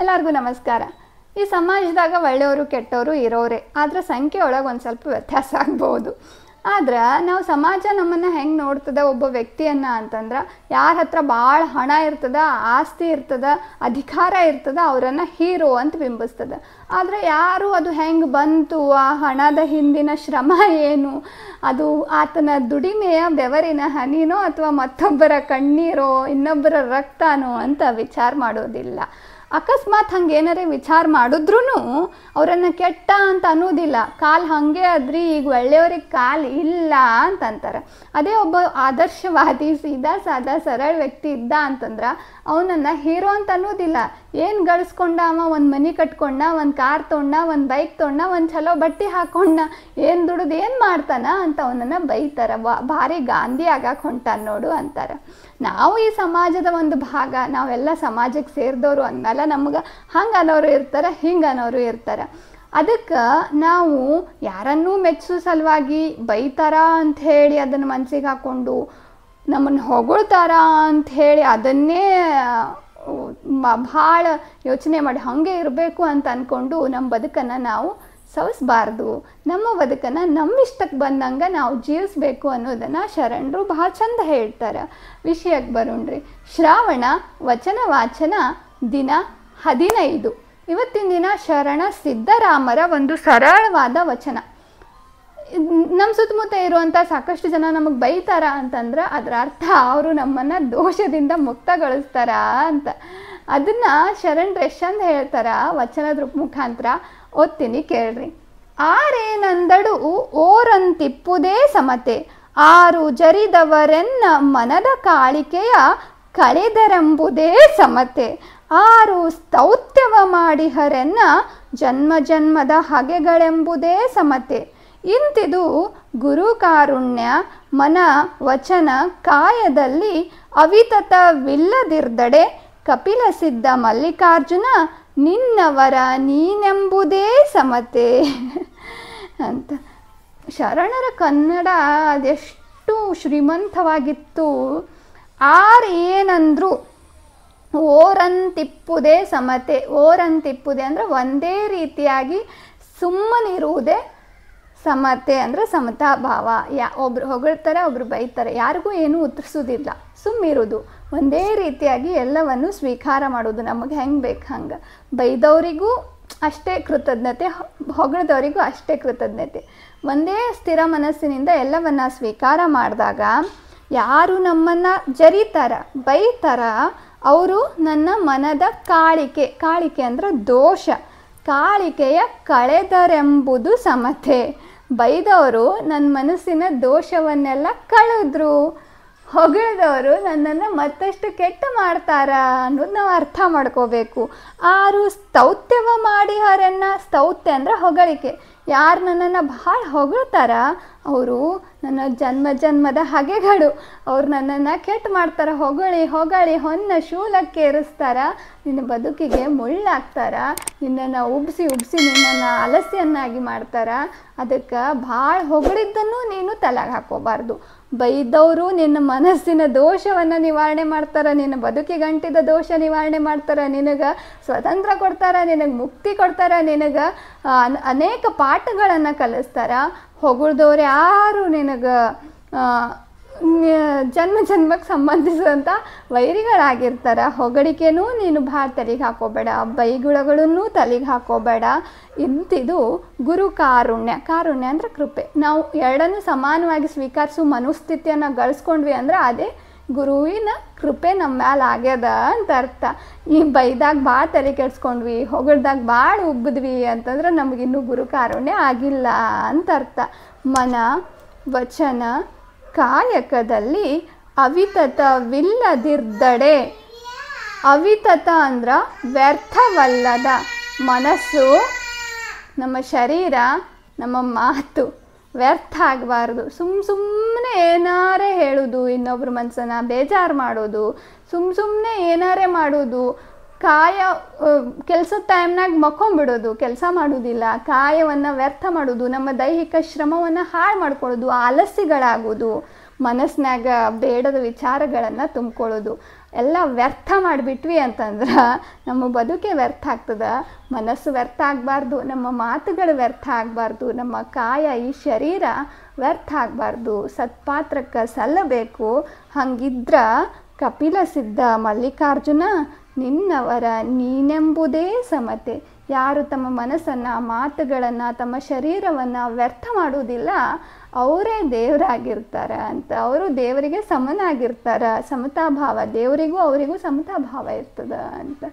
ಎಲ್ಲರಿಗೂ ನಮಸ್ಕಾರ. ಈ ಸಮಾಜದಾಗ ಒಳ್ಳೆಯವರು ಕೆಟ್ಟವರು ಇರೋರೆ, ಆದರೆ ಸಂಖ್ಯೆ ಒಳಗೆ ಒಂದು ಸ್ವಲ್ಪ ವ್ಯತ್ಯಾಸ ಆಗ್ಬೋದು. ಆದ್ರೆ ನಾವು ಸಮಾಜ ನಮ್ಮನ್ನು ಹೆಂಗೆ ನೋಡ್ತದೆ ಒಬ್ಬ ವ್ಯಕ್ತಿಯನ್ನು ಅಂತಂದ್ರೆ, ಯಾರ ಹತ್ರ ಭಾಳ ಹಣ ಇರ್ತದ, ಆಸ್ತಿ ಇರ್ತದ, ಅಧಿಕಾರ ಇರ್ತದ, ಅವರನ್ನು ಹೀರೋ ಅಂತ ಬಿಂಬಿಸ್ತದೆ. ಆದರೆ ಯಾರು ಅದು ಹೆಂಗೆ ಬಂತು, ಆ ಹಣದ ಹಿಂದಿನ ಶ್ರಮ ಏನು, ಅದು ಆತನ ದುಡಿಮೆಯ ಬೆವರಿನ ಹನಿನೋ ಅಥವಾ ಮತ್ತೊಬ್ಬರ ಕಣ್ಣೀರೋ ಇನ್ನೊಬ್ಬರ ರಕ್ತನೋ ಅಂತ ವಿಚಾರ ಮಾಡೋದಿಲ್ಲ. ಅಕಸ್ಮಾತ್ ಹಂಗೇನಾರೇ ವಿಚಾರ ಮಾಡಿದ್ರೂ ಅವರನ್ನು ಕೆಟ್ಟ ಅಂತ ಅನ್ನೋದಿಲ್ಲ. ಕಾಲು ಹಾಗೆ ಆದ್ರಿ, ಈಗ ಒಳ್ಳೆಯವ್ರಿಗೆ ಕಾಲು ಇಲ್ಲ ಅಂತಂತಾರೆ. ಅದೇ ಒಬ್ಬ ಆದರ್ಶವಾದಿ ಸೀದಾ ಸಾದಾ ಸರಳ ವ್ಯಕ್ತಿ ಇದ್ದ ಅಂತಂದ್ರೆ ಅವನನ್ನು ಹೀರೋ ಅಂತ ಅನ್ನೋದಿಲ್ಲ. ಏನು ಗಳಿಸ್ಕೊಂಡ ಅವ, ಒಂದು ಮನೆ ಕಟ್ಕೊಂಡ, ಒಂದು ಕಾರ್ ತೊಗೊಂಡ, ಒಂದು ಬೈಕ್ ತೊಗೊಂಡ, ಒಂದು ಚಲೋ ಬಟ್ಟೆ ಹಾಕೊಂಡ, ಏನು ದುಡಿದು ಏನು ಮಾಡ್ತಾನ ಅಂತ ಅವನನ್ನು ಬೈತಾರೆ. ಭಾರಿ ಗಾಂಧಿ ಆಗಕ್ಕೆ ಹೊಂಟಾನ ನೋಡು ಅಂತಾರೆ. ನಾವು ಈ ಸಮಾಜದ ಒಂದು ಭಾಗ, ನಾವೆಲ್ಲ ಸಮಾಜಕ್ಕೆ ಸೇರಿದವರು ಅಂದಮೇಲೆ ನಮ್ಗೆ ಹಂಗೆ ಅನ್ನೋರು ಇರ್ತಾರೆ, ಹಿಂಗೆ ಅನ್ನೋರು ಇರ್ತಾರೆ. ಅದಕ್ಕೆ ನಾವು ಯಾರನ್ನೂ ಮೆಚ್ಚಿಸೋ ಸಲುವಾಗಿ ಬೈತಾರ ಅಂಥೇಳಿ ಅದನ್ನು ಮನಸ್ಸಿಗೆ ಹಾಕ್ಕೊಂಡು, ನಮ್ಮನ್ನು ಹೊಗಳ್ತಾರ ಅಂಥೇಳಿ ಅದನ್ನೇ ಭಾಳ ಯೋಚನೆ ಮಾಡಿ ಹಾಗೆ ಇರಬೇಕು ಅಂತ ಅಂದ್ಕೊಂಡು ನಮ್ಮ ಬದುಕನ್ನು ನಾವು ಸವಿಸಬಾರ್ದು. ನಮ್ಮ ಬದುಕನ್ನು ನಮ್ಮಿಷ್ಟಕ್ಕೆ ಬಂದಂಗೆ ನಾವು ಜೀವಿಸ್ಬೇಕು ಅನ್ನೋದನ್ನು ಶರಣರು ಭಾಳ ಚಂದ ಹೇಳ್ತಾರೆ. ವಿಷಯಕ್ಕೆ ಬರೋಣ್ರಿ. ಶ್ರಾವಣ ವಚನ ವಾಚನ ದಿನ 15. ಇವತ್ತಿನ ದಿನ ಶರಣ ಸಿದ್ದರಾಮರ ಒಂದು ಸರಳವಾದ ವಚನ. ನಮ್ಮ ಸುತ್ತಮುತ್ತ ಇರುವಂಥ ಸಾಕಷ್ಟು ಜನ ನಮಗೆ ಬೈತಾರ ಅಂತಂದ್ರೆ ಅದರ ಅರ್ಥ ಅವರು ನಮ್ಮನ್ನು ದೋಷದಿಂದ ಮುಕ್ತಗೊಳಿಸ್ತಾರ ಅಂತ. ಅದನ್ನು ಶರಣರು ಎಷ್ಟು ಚಂದ ಹೇಳ್ತಾರ ವಚನದ ಮುಖಾಂತರ. ಓದ್ತೀನಿ ಕೇಳ್ರಿ. ಆರೇನಂದಡು ಓರಂತಿಪ್ಪುದೇ ಸಮತೆ, ಆರು ಜರಿದವರೆನ್ನ ಮನದ ಕಾಳಿಕೆಯ ಕಳೆದರೆಂಬುದೇ ಸಮತೆ, ಆರು ಸ್ತೌತ್ಯವ ಮಾಡಿಹರೆನ್ನ ಜನ್ಮ ಜನ್ಮದ ಹಗೆಗಳೆಂಬುದೇ ಸಮತೆ. ಇಂತಿದು ಗುರುಕಾರುಣ್ಯ ಮನ ವಚನ ಕಾಯದಲ್ಲಿ ಅವಿತತವಿಲ್ಲದಿರ್ದಡೆ, ಕಪಿಲ ಸಿದ್ಧ ಮಲ್ಲಿಕಾರ್ಜುನ ನಿನ್ನವರ ನೀನೆಂಬುದೇ ಸಮತೆ ಅಂತ. ಶರಣರ ಕನ್ನಡ ಅದೆಷ್ಟು ಶ್ರೀಮಂತವಾಗಿತ್ತು. ಏನಂದ್ರು ಓರಂತಿಪ್ಪುದೇ ಸಮತೆ. ಓರಂತಿಪ್ಪುದೇ ಅಂದರೆ ಒಂದೇ ರೀತಿಯಾಗಿ ಸುಮ್ಮನಿರುವುದೇ ಸಮತೆ ಅಂದರೆ ಸಮತಾ ಭಾವ. ಒಬ್ರು ಹೊಗಳ್ತಾರೆ, ಒಬ್ರು ಬೈತಾರೆ, ಯಾರಿಗೂ ಏನೂ ಉತ್ತರಿಸೋದಿಲ್ಲ, ಸುಮ್ಮಿರೋದು, ಒಂದೇ ರೀತಿಯಾಗಿ ಎಲ್ಲವನ್ನು ಸ್ವೀಕಾರ ಮಾಡೋದು, ನಮಗೆ ಹೆಂಗೆ ಬೇಕು ಹಂಗೆ. ಬೈದವರಿಗೂ ಅಷ್ಟೇ ಕೃತಜ್ಞತೆ, ಹೊಗಳದವರಿಗೂ ಅಷ್ಟೇ ಕೃತಜ್ಞತೆ. ಒಂದೇ ಸ್ಥಿರ ಮನಸ್ಸಿನಿಂದ ಎಲ್ಲವನ್ನು ಸ್ವೀಕಾರ ಮಾಡಿದಾಗ ಯಾರು ನಮ್ಮನ್ನು ಜರಿತಾರ, ಬೈತಾರ, ಅವರು ನನ್ನ ಮನದ ಕಾಳಿಕೆ, ಕಾಳಿಕೆ ಅಂದರೆ ದೋಷ, ಕಾಳಿಕೆಯ ಕಳೆದರೆಂಬುದು ಸಮತೆ. ಬೈದವರು ನನ್ನ ಮನಸ್ಸಿನ ದೋಷವನ್ನೆಲ್ಲ ಕಳೆದ್ರು, ಹೊಗಳಿದವರು ನನ್ನನ್ನು ಮತ್ತಷ್ಟು ಕೆಟ್ಟ ಮಾಡ್ತಾರ ಅನ್ನೋದು ನಾವು ಅರ್ಥ ಮಾಡ್ಕೋಬೇಕು. ಆರು ಸ್ತೌತ್ಯವ ಮಾಡಿಹರನ್ನ, ಸ್ತೌತ್ಯ ಅಂದರೆ ಹೊಗಳಿಕೆ. ಯಾರು ನನ್ನನ್ನು ಭಾಳ ಹೊಗಳ್ತಾರ ಅವರು ನನ್ನ ಜನ್ಮ ಜನ್ಮದ ಹಗೆಗಳು. ಅವ್ರು ನನ್ನನ್ನು ಕೆಟ್ಟ ಮಾಡ್ತಾರೆ, ಹೊಗಳಿ ಹೊಗಳಿ ಹೊನ್ನ ಶೂಲಕ್ಕೆ ಏರಿಸ್ತಾರ, ನಿನ್ನ ಬದುಕಿಗೆ ಮುಳ್ಳಾಗ್ತಾರ, ನಿನ್ನನ್ನು ಉಬ್ಬಿಸಿ ಉಬ್ಬಿಸಿ ನಿನ್ನನ್ನು ಅಲಸ್ಯನ್ನಾಗಿ ಮಾಡ್ತಾರ. ಅದಕ್ಕೆ ಭಾಳ ಹೊಗಳಿದ್ದನ್ನು ನೀನು ತಲೆಗೆ ಹಾಕೋಬಾರ್ದು. ಬೈದವರು ನಿನ್ನ ಮನಸ್ಸಿನ ದೋಷವನ್ನು ನಿವಾರಣೆ ಮಾಡ್ತಾರೆ, ನಿನ್ನ ಬದುಕಿಗೆ ಅಂಟಿದ ದೋಷ ನಿವಾರಣೆ ಮಾಡ್ತಾರೆ, ನಿನಗೆ ಸ್ವತಂತ್ರ ಕೊಡ್ತಾರೆ, ನಿನಗೆ ಮುಕ್ತಿ ಕೊಡ್ತಾರೆ, ನಿನಗೆ ಅನೇಕ ಪಾಠಗಳನ್ನು ಕಲಿಸ್ತಾರೆ. ಹೊಗಳ್ದವ್ರು ಯಾರು ನಿನಗೆ ಜನ್ಮ ಜನ್ಮಕ್ಕೆ ಸಂಬಂಧಿಸಿದಂಥ ವೈರಿಗಳಾಗಿರ್ತಾರೆ. ಹೊಗಳಿಕೆನೂ ನೀನು ಭಾಳ ತಲೆಗೆ ಹಾಕೋಬೇಡ, ಬೈಗುಳಗಳನ್ನೂ ತಲೆಗೆ ಹಾಕೋಬೇಡ. ಇಂತಿದು ಗುರು ಕಾರುಣ್ಯ. ಕಾರುಣ್ಯ ಅಂದರೆ ಕೃಪೆ. ನಾವು ಎರಡನ್ನೂ ಸಮಾನವಾಗಿ ಸ್ವೀಕರಿಸೋ ಮನೋಸ್ಥಿತಿಯನ್ನು ಗಳಿಸ್ಕೊಂಡ್ವಿ ಅಂದರೆ ಅದೇ ಗುರುವಿನ ಕೃಪೆ ನಮ್ಮ ಮ್ಯಾಲೆ ಆಗ್ಯದ ಅಂತ ಅರ್ಥ. ಈ ಬೈದಾಗ ಭಾಳ ತಲೆ ಕೆಡ್ಸ್ಕೊಂಡ್ವಿ, ಹೊಗಳ್ದಾಗ ಭಾಳ ಉಬ್ಬಿದ್ವಿ ಅಂತಂದ್ರೆ ನಮಗಿನ್ನೂ ಗುರು ಕಾರುಣ್ಯ ಆಗಿಲ್ಲ ಅಂತ ಅರ್ಥ. ಮನ ವಚನ ಕಾಯಕದಲ್ಲಿ ಅವಿತತವಿಲ್ಲದಿರ್ದಡೆ. ಅವಿತತ ಅಂದ್ರೆ ವ್ಯರ್ಥವಲ್ಲದ. ಮನಸ್ಸು, ನಮ್ಮ ಶರೀರ, ನಮ್ಮ ಮಾತು ವ್ಯರ್ಥ ಆಗಬಾರ್ದು. ಸುಮ್ಮನೆ ಏನಾರೇ ಹೇಳೋದು, ಇನ್ನೊಬ್ರ ಮನಸ್ಸನ್ನು ಬೇಜಾರು ಮಾಡೋದು, ಸುಮ್ಮನೆ ಏನಾರೇ ಮಾಡೋದು, ಕಾಯ ಕೆಲಸದ ಟೈಮ್ನಾಗ ಮಕ್ಕೊಂಬಿಡೋದು, ಕೆಲಸ ಮಾಡೋದಿಲ್ಲ, ಕಾಯವನ್ನು ವ್ಯರ್ಥ ಮಾಡೋದು, ನಮ್ಮ ದೈಹಿಕ ಶ್ರಮವನ್ನು ಹಾಳು ಮಾಡ್ಕೊಳ್ಳೋದು, ಆಲಸ್ಯಗಳಾಗೋದು, ಮನಸ್ಸಿನಾಗ ಬೇಡದ ವಿಚಾರಗಳನ್ನು ತುಂಬ್ಕೊಳ್ಳೋದು ಎಲ್ಲ ವ್ಯರ್ಥ ಮಾಡಿಬಿಟ್ವಿ ಅಂತಂದ್ರೆ ನಮ್ಮ ಬದುಕೆ ವ್ಯರ್ಥ ಆಗ್ತದೆ. ಮನಸ್ಸು ವ್ಯರ್ಥ ಆಗಬಾರ್ದು, ನಮ್ಮ ಮಾತುಗಳು ವ್ಯರ್ಥ ಆಗಬಾರ್ದು, ನಮ್ಮ ಕಾಯ ಈ ಶರೀರ ವ್ಯರ್ಥ ಆಗಬಾರ್ದು, ಸತ್ಪಾತ್ರಕ್ಕೆ ಸಲ್ಲಬೇಕು. ಹಂಗಿದ್ರೆ ಕಪಿಲ ಸಿದ್ಧ ಮಲ್ಲಿಕಾರ್ಜುನ ನಿನ್ನವರ ನೀನೆಂಬುದೇ ಸಮತೆ. ಯಾರು ತಮ್ಮ ಮನಸ್ಸನ್ನು, ಮಾತುಗಳನ್ನು, ತಮ್ಮ ಶರೀರವನ್ನು ವ್ಯರ್ಥ ಮಾಡುವುದಿಲ್ಲ ಅವರೇ ದೇವರಾಗಿರ್ತಾರೆ ಅಂತ. ಅವರು ದೇವರಿಗೆ ಸಮನಾಗಿರ್ತಾರೆ. ಸಮತಾಭಾವ, ದೇವರಿಗೂ ಅವರಿಗೂ ಸಮತಾಭಾವ ಇರ್ತದೆ ಅಂತ.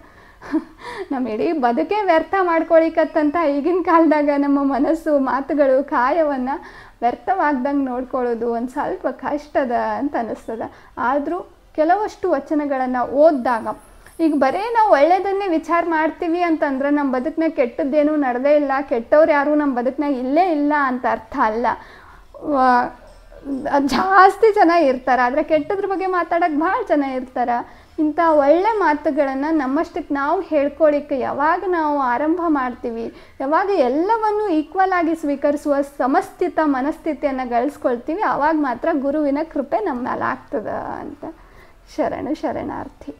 ನಮ್ಮ ಇಡೀ ಬದುಕೆ ವ್ಯರ್ಥ ಮಾಡ್ಕೊಳಿಕತ್ತಂತ ಈಗಿನ ಕಾಲದಾಗ ನಮ್ಮ ಮನಸ್ಸು, ಮಾತುಗಳು, ಕಾಯವನ್ನು ವ್ಯರ್ಥವಾಗ್ದಂಗೆ ನೋಡ್ಕೊಳ್ಳೋದು ಒಂದು ಸ್ವಲ್ಪ ಕಷ್ಟದ ಅಂತ ಅನ್ನಿಸ್ತದೆ. ಆದರೂ ಕೆಲವಷ್ಟು ವಚನಗಳನ್ನು ಓದಿದಾಗ, ಈಗ ಬರೀ ನಾವು ಒಳ್ಳೆಯದನ್ನೇ ವಿಚಾರ ಮಾಡ್ತೀವಿ ಅಂತಂದ್ರೆ ನಮ್ಮ ಬದುಕಿನಾಗ ಕೆಟ್ಟದ್ದೇನೂ ನಡೆದೇ ಇಲ್ಲ, ಕೆಟ್ಟವ್ರು ಯಾರೂ ನಮ್ಮ ಬದುಕಿನಾಗ ಇಲ್ಲೇ ಇಲ್ಲ ಅಂತ ಅರ್ಥ ಅಲ್ಲ. ಜಾಸ್ತಿ ಜನ ಇರ್ತಾರೆ, ಆದರೆ ಕೆಟ್ಟದ್ರ ಬಗ್ಗೆ ಮಾತಾಡೋಕ್ಕೆ ಭಾಳ ಜನ ಇರ್ತಾರೆ. ಇಂಥ ಒಳ್ಳೆ ಮಾತುಗಳನ್ನು ನಮ್ಮಷ್ಟಕ್ಕೆ ನಾವು ಹೇಳ್ಕೊಳ್ಳಿಕ್ಕೆ ಯಾವಾಗ ನಾವು ಆರಂಭ ಮಾಡ್ತೀವಿ, ಯಾವಾಗ ಎಲ್ಲವನ್ನು ಈಕ್ವಲ್ ಆಗಿ ಸ್ವೀಕರಿಸುವ ಸಮಸ್ಥಿತ ಮನಸ್ಥಿತಿಯನ್ನು ಗಳಿಸ್ಕೊಳ್ತೀವಿ, ಆವಾಗ ಮಾತ್ರ ಗುರುವಿನ ಕೃಪೆ ನಮ್ಮ ಮೇಲೆ ಆಗ್ತದೆ ಅಂತ. ಶರಣಾರ್ಥಿ.